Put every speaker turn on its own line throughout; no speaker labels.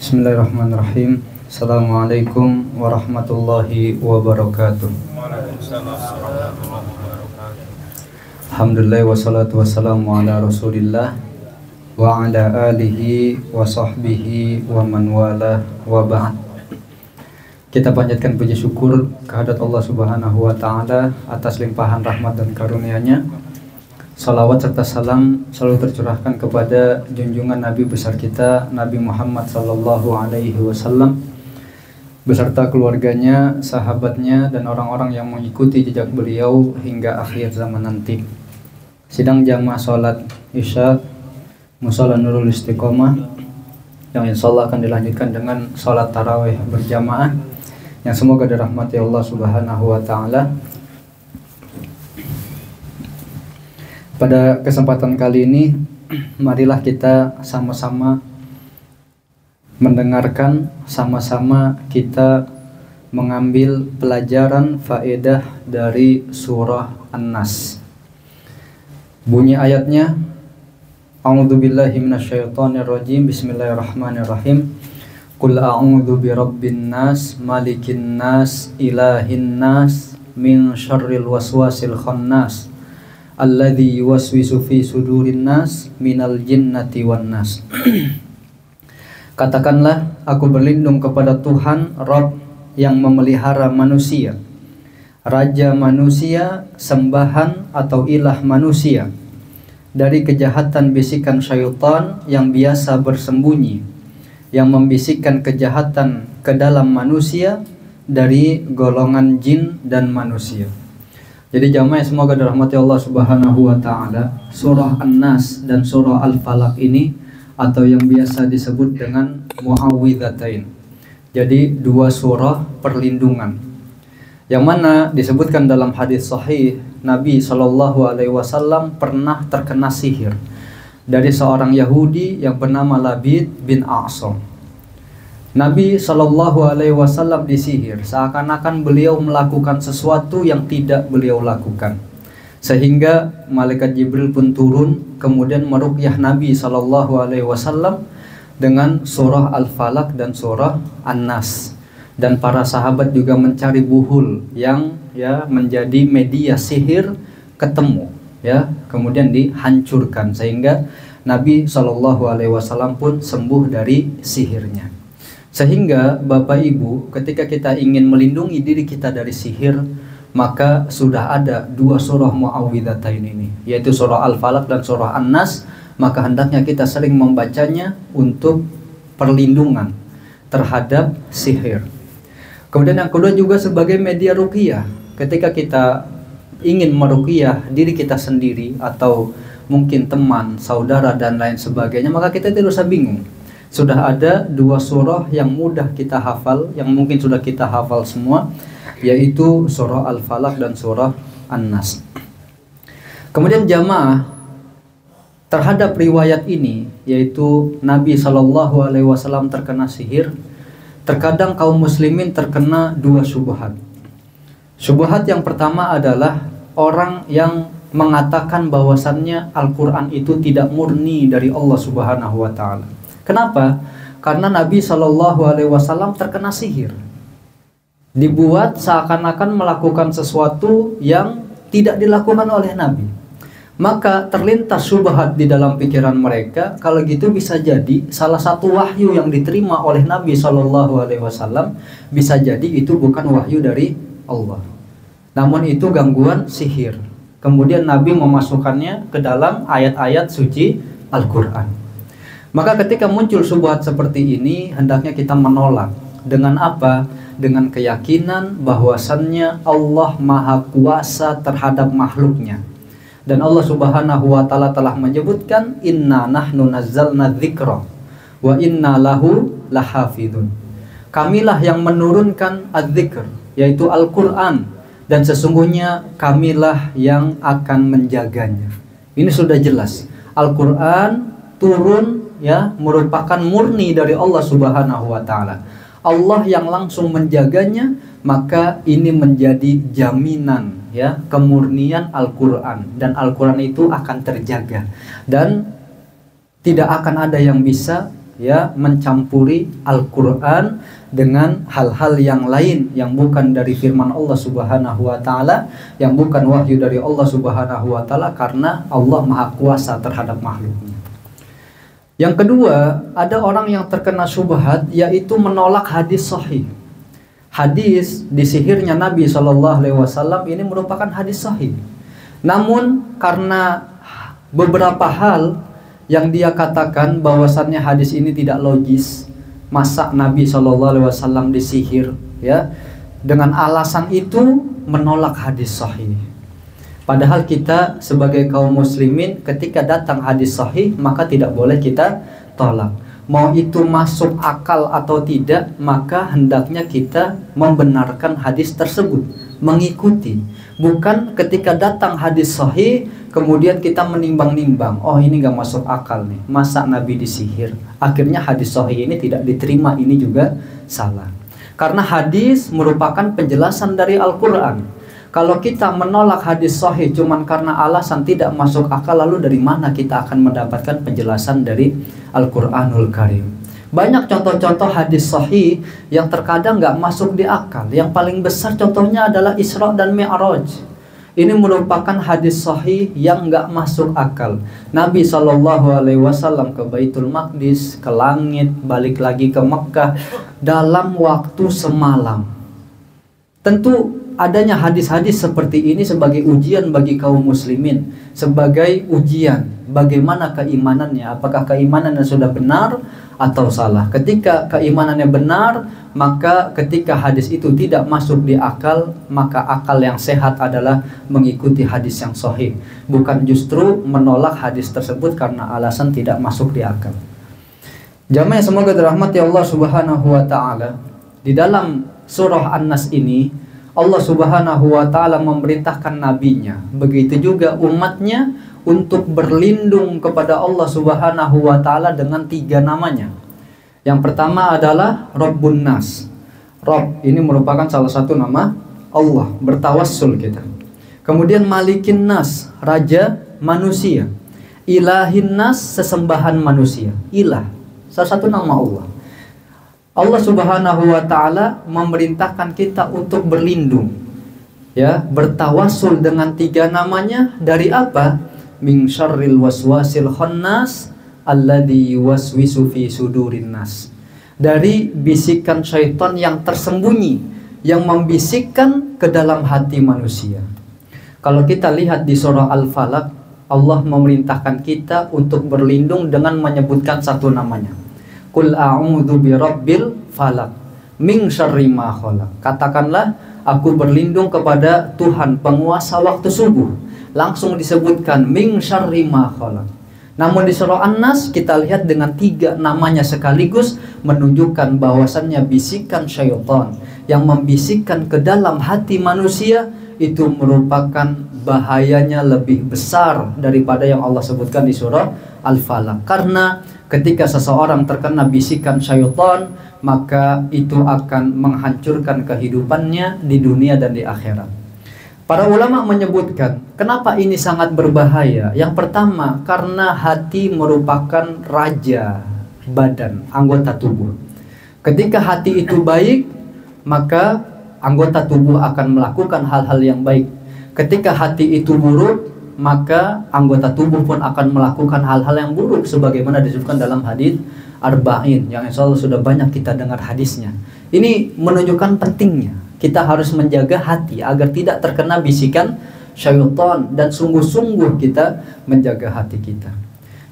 Bismillahirrahmanirrahim. Assalamualaikum warahmatullahi wabarakatuh. Alhamdulillah wassalatu wassalamu ala rasulillah wa ala alihi wa sahbihi wa man wala wa ba'd. Kita panjatkan puji syukur kehadirat Allah Subhanahu wa taala atas limpahan rahmat dan karunia-Nya. Salawat serta salam selalu tercurahkan kepada junjungan Nabi besar kita, Nabi Muhammad sallallahu alaihi wasallam, beserta keluarganya, sahabatnya, dan orang-orang yang mengikuti jejak beliau hingga akhir zaman nanti. Sidang jamaah sholat Isya Mushola Nurul Istiqomah yang insyaallah akan dilanjutkan dengan sholat tarawih berjamaah yang semoga dirahmati Allah Subhanahu wa taala. Pada kesempatan kali ini, marilah kita sama-sama mendengarkan, sama-sama kita mengambil pelajaran faedah dari surah An-Nas. Bunyi ayatnya, A'udzubillahi minasyaitonirrajim, Bismillahirrahmanirrahim. Qul a'udzu birabbin nas, malikin nas, ilahin nas, min syarril waswasil khannas, alladzi yuwaswisu fi sudurin nas minal jinnati wan nas. Katakanlah, aku berlindung kepada Tuhan Rabb yang memelihara manusia, Raja manusia, sembahan atau ilah manusia, dari kejahatan bisikan syaitan yang biasa bersembunyi, yang membisikkan kejahatan ke dalam manusia dari golongan jin dan manusia. Jadi jamaah semoga dirahmati Allah Subhanahu wa taala, surah An-Nas dan surah Al-Falaq ini atau yang biasa disebut dengan Mu'awwidzatain. Jadi dua surah perlindungan. Yang mana disebutkan dalam hadis sahih, Nabi Shallallahu alaihi wasallam pernah terkena sihir dari seorang Yahudi yang bernama Labid bin A'sam. Nabi Shallallahu alaihi wasallam disihir seakan-akan beliau melakukan sesuatu yang tidak beliau lakukan, sehingga malaikat Jibril pun turun kemudian meruqyah Nabi Shallallahu alaihi wasallam dengan surah Al-Falaq dan surah An-Nas, dan para sahabat juga mencari buhul yang menjadi media sihir ketemu, kemudian dihancurkan sehingga Nabi Shallallahu alaihi wasallam pun sembuh dari sihirnya. Sehingga Bapak Ibu, ketika kita ingin melindungi diri kita dari sihir, maka sudah ada dua surah Mu'awwidzatain ini, yaitu surah Al-Falaq dan surah An-Nas. Maka hendaknya kita sering membacanya untuk perlindungan terhadap sihir. Kemudian yang kedua juga sebagai media ruqyah. Ketika kita ingin meruqyah diri kita sendiri atau mungkin teman, saudara dan lain sebagainya, maka kita tidak usah bingung. Sudah ada dua surah yang mudah kita hafal, yang mungkin sudah kita hafal semua, yaitu surah Al-Falaq dan surah An-Nas. Kemudian jamaah, terhadap riwayat ini, yaitu Nabi Shallallahu alaihi wasallam terkena sihir, terkadang kaum muslimin terkena dua syubhat. Syubhat yang pertama adalah orang yang mengatakan bahwasannya Al-Quran itu tidak murni dari Allah Subhanahu wa ta'ala. Kenapa? Karena Nabi Shallallahu alaihi wasallam terkena sihir, dibuat seakan-akan melakukan sesuatu yang tidak dilakukan oleh Nabi. Maka terlintas syubhat di dalam pikiran mereka, kalau gitu bisa jadi salah satu wahyu yang diterima oleh Nabi Shallallahu alaihi wasallam bisa jadi itu bukan wahyu dari Allah, namun itu gangguan sihir. Kemudian Nabi memasukkannya ke dalam ayat-ayat suci Al-Quran. Maka ketika muncul syubhat seperti ini, hendaknya kita menolak. Dengan apa? Dengan keyakinan bahwasannya Allah Maha Kuasa terhadap makhluknya. Dan Allah Subhanahu wa ta'ala telah menyebutkan, Inna nahnu nazzalna dzikra wa inna lahu lahafidun. Kamilah yang menurunkan adz-dzikr, yaitu Al-Quran, dan sesungguhnya kamilah yang akan menjaganya. Ini sudah jelas. Al-Quran turun merupakan murni dari Allah Subhanahu wa ta'ala. Allah yang langsung menjaganya, maka ini menjadi jaminan kemurnian Al-Quran, dan Al-Quran itu akan terjaga dan tidak akan ada yang bisa ya mencampuri Al-Qur'an dengan hal-hal yang lain yang bukan dari firman Allah Subhanahu wa taala, yang bukan wahyu dari Allah Subhanahu wa taala, karena Allah Maha Kuasa terhadap makhluknya. Yang kedua, ada orang yang terkena syubhat, yaitu menolak hadis sahih. Hadis di sihirnya Nabi SAW ini merupakan hadis sahih. Namun karena beberapa hal yang dia katakan bahwasannya hadis ini tidak logis, masa Nabi SAW disihir, ya, dengan alasan itu menolak hadis sahih. Padahal kita sebagai kaum muslimin ketika datang hadis sahih maka tidak boleh kita tolak. Mau itu masuk akal atau tidak, maka hendaknya kita membenarkan hadis tersebut, mengikuti. Bukan ketika datang hadis sahih kemudian kita menimbang-nimbang, oh ini gak masuk akal nih, masa Nabi disihir, akhirnya hadis sahih ini tidak diterima, ini juga salah. Karena hadis merupakan penjelasan dari Al-Quran. Kalau kita menolak hadis sahih cuman karena alasan tidak masuk akal, lalu dari mana kita akan mendapatkan penjelasan dari Al-Quranul Karim? Banyak contoh-contoh hadis sahih yang terkadang gak masuk di akal. Yang paling besar contohnya adalah Isra dan Mi'raj. Ini merupakan hadis sahih yang gak masuk akal. Nabi SAW ke Baitul Maqdis, ke langit, balik lagi ke Mekah dalam waktu semalam. Tentu adanya hadis-hadis seperti ini sebagai ujian bagi kaum muslimin, sebagai ujian bagaimana keimanannya, apakah keimanannya sudah benar atau salah. Ketika keimanannya benar, maka ketika hadis itu tidak masuk di akal, maka akal yang sehat adalah mengikuti hadis yang sahih, bukan justru menolak hadis tersebut karena alasan tidak masuk di akal. Jamaah semoga dirahmati Allah Subhanahu wa taala. Di dalam surah An-Nas ini Allah Subhanahu wa taala memerintahkan nabinya, begitu juga umatnya, untuk berlindung kepada Allah Subhanahu wa taala dengan 3 namanya. Yang pertama adalah Rabbun Nas. Rabb ini merupakan salah satu nama Allah, bertawassul kita. Kemudian Malikin Nas, raja manusia. Ilahin Nas, sesembahan manusia. Ilah, salah satu nama Allah. Allah Subhanahu wa taala memerintahkan kita untuk berlindung, ya, bertawassul dengan 3 namanya dari apa? Min syarril waswasil khannas alladzi yuwaswisu fi sudurin nas. Dari bisikan syaitan yang tersembunyi, yang membisikkan ke dalam hati manusia. Kalau kita lihat di surah Al-Falaq, Allah memerintahkan kita untuk berlindung dengan menyebutkan 1 namanya. Qul a'udzu birabbil falaq min syarri ma khalaq. Katakanlah, aku berlindung kepada Tuhan penguasa waktu subuh. Langsung disebutkan min syarri ma khalaq. Namun di surah An-Nas kita lihat dengan 3 namanya sekaligus, menunjukkan bahwasannya bisikan syaitan yang membisikkan ke dalam hati manusia itu merupakan bahayanya lebih besar daripada yang Allah sebutkan di surah Al-Falaq. Karena ketika seseorang terkena bisikan syaitan, maka itu akan menghancurkan kehidupannya di dunia dan di akhirat. Para ulama menyebutkan, kenapa ini sangat berbahaya? Yang pertama, karena hati merupakan raja badan, anggota tubuh. Ketika hati itu baik, maka anggota tubuh akan melakukan hal-hal yang baik. Ketika hati itu buruk, maka anggota tubuh pun akan melakukan hal-hal yang buruk, sebagaimana disebutkan dalam hadis Arba'in yang insya Allah sudah banyak kita dengar hadisnya. Ini menunjukkan pentingnya kita harus menjaga hati agar tidak terkena bisikan syaitan, dan sungguh-sungguh kita menjaga hati kita.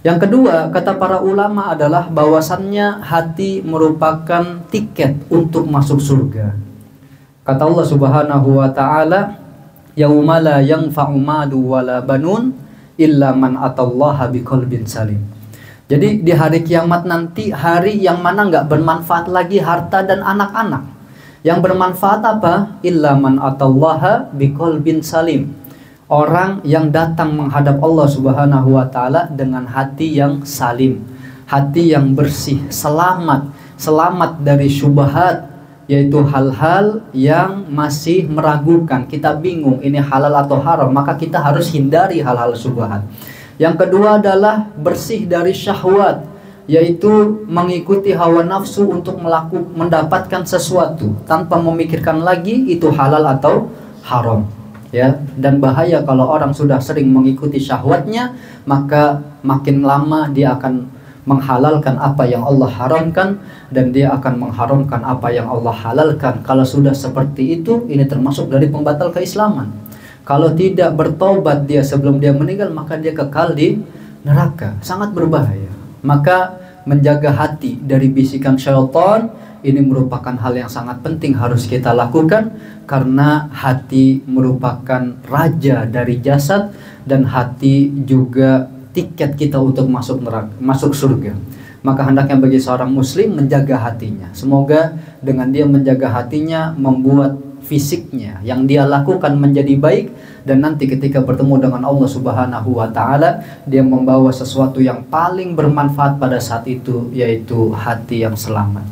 Yang kedua, kata para ulama adalah bahwasannya hati merupakan tiket untuk masuk surga. Kata Allah Subhanahu wa taala, yauma la yanfa'u malu wala banun illa man atallaha biqalbin salim. Jadi di hari kiamat nanti, hari yang mana nggak bermanfaat lagi harta dan anak-anak. Yang bermanfaat apa? Illa man atallaha biqalbin salim. Orang yang datang menghadap Allah Subhanahu wa taala dengan hati yang salim, hati yang bersih, selamat dari syubhat, yaitu hal-hal yang masih meragukan. Kita bingung ini halal atau haram, maka kita harus hindari hal-hal syubhat. Yang kedua adalah bersih dari syahwat, yaitu mengikuti hawa nafsu untuk mendapatkan sesuatu tanpa memikirkan lagi itu halal atau haram, ya. Dan bahaya kalau orang sudah sering mengikuti syahwatnya, maka makin lama dia akan menghalalkan apa yang Allah haramkan dan dia akan mengharamkan apa yang Allah halalkan. Kalau sudah seperti itu, ini termasuk dari pembatal keislaman. Kalau tidak bertobat dia sebelum dia meninggal, maka dia kekal di neraka. Sangat berbahaya. Maka menjaga hati dari bisikan syaitan ini merupakan hal yang sangat penting harus kita lakukan, karena hati merupakan raja dari jasad dan hati juga tiket kita untuk masuk neraka, masuk surga. Maka hendaknya bagi seorang muslim menjaga hatinya. Semoga dengan dia menjaga hatinya membuat fisiknya yang dia lakukan menjadi baik, dan nanti ketika bertemu dengan Allah Subhanahu wa taala dia membawa sesuatu yang paling bermanfaat pada saat itu, yaitu hati yang selamat.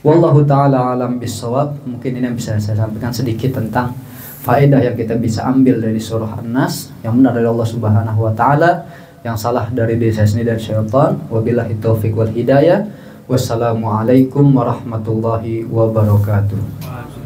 Wallahu taala alam bisawab. Mungkin ini yang bisa saya sampaikan sedikit tentang faedah yang kita bisa ambil dari surah An-Nas, yang benar dari Allah Subhanahu wa taala, yang salah dari diri saya sendiri dan syaitan. Wabillahi taufiq wal hidayah. Wassalamualaikum warahmatullahi wabarakatuh.